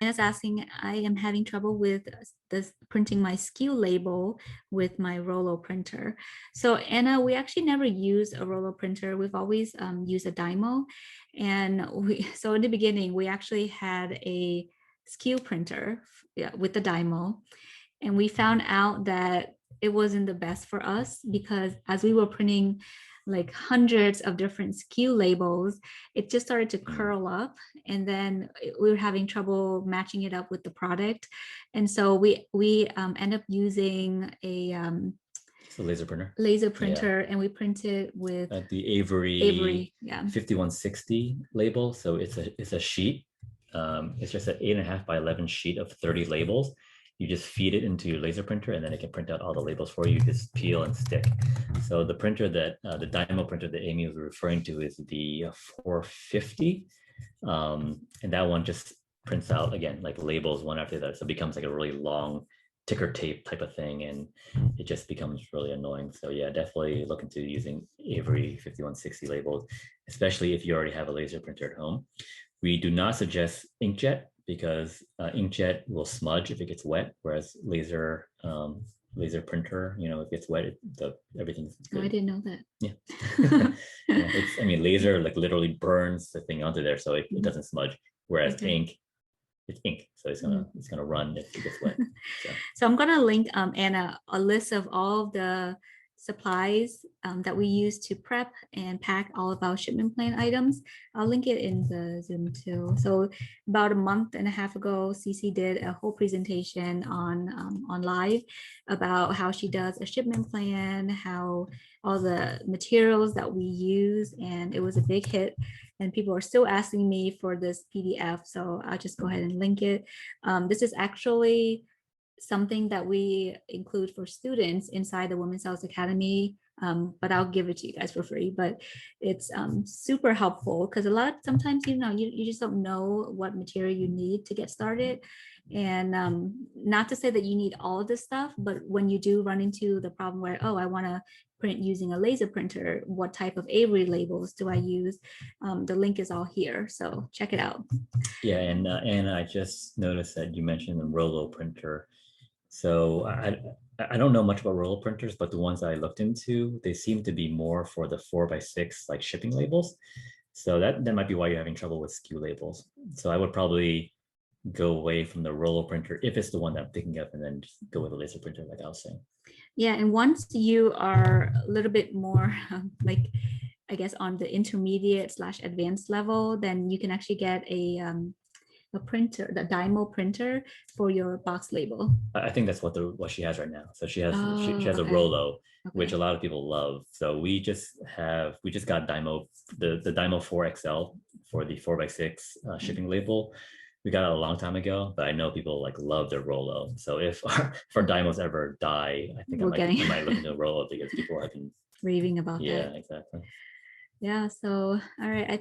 Anna's asking, I am having trouble with this printing my SKU label with my Rollo printer. So Anna, we actually never use a Rollo printer. We've always used a Dymo. And so in the beginning, we actually had a SKU printer, yeah, with the Dymo. And we found out that it wasn't the best for us because as we were printing like hundreds of different SKU labels, it just started to curl up, and then we were having trouble matching it up with the product. And so we end up using a It's a laser printer. laser Yeah. printer, and we printed with The Avery Yeah. 5160 label. So it's a sheet. It's just an 8.5 by 11 sheet of 30 labels. You just feed it into your laser printer, and then it can print out all the labels for you. You just peel and stick. So the printer that the Dymo printer that Amy was referring to is the 450, and that one just prints out again like labels one after the other. So it becomes like a really long ticker tape type of thing, and it just becomes really annoying. So yeah, definitely look into using Avery 5160 labels, especially if you already have a laser printer at home. We do not suggest inkjet because inkjet will smudge if it gets wet, whereas laser printer, if it gets wet, everything's Oh, I good. didn't know that. Yeah. Yeah, laser like literally burns the thing onto there, so it doesn't smudge. Whereas Okay. ink, it's ink, so it's gonna run if it gets wet. So So I'm gonna link Anna a list of all of the supplies that we use to prep and pack all of our shipment plan items. I'll link it in the Zoom too. So about a month and a half ago, Cece did a whole presentation on live about how she does a shipment plan, how all the materials that we use, and it was a big hit. And people are still asking me for this PDF, so I'll just go ahead and link it. This is actually something that we include for students inside the Women's Health Academy, but I'll give it to you guys for free. But it's super helpful because sometimes you just don't know what material you need to get started. And not to say that you need all of this stuff, but when you do run into the problem where, oh, I want to print using a laser printer, what type of Avery labels do I use? The link is all here, so check it out. yeah, and I just noticed that you mentioned the Rollo printer. So I don't know much about Rollo printers, but the ones I looked into, they seem to be more for the 4x6 like shipping labels. So that might be why you're having trouble with SKU labels. So I would probably go away from the Rollo printer if it's the one that I'm picking up, and then just go with a laser printer, like I was saying. Yeah, and once you are a little bit more like, I guess, on the intermediate slash advanced level, then you can actually get a printer, the Dymo printer for your box label. I think that's what she has right now. So she Oh, has a okay. Rollo, which Okay. a lot of people love. So we just got the Dymo 4XL for the 4x6 shipping label. We got it a long time ago, but I know people like love their Rollo. So if our Dymos ever die, I think We're getting I might look into a Rollo because people have been. raving about Yeah, that. exactly. Yeah. So, all right. I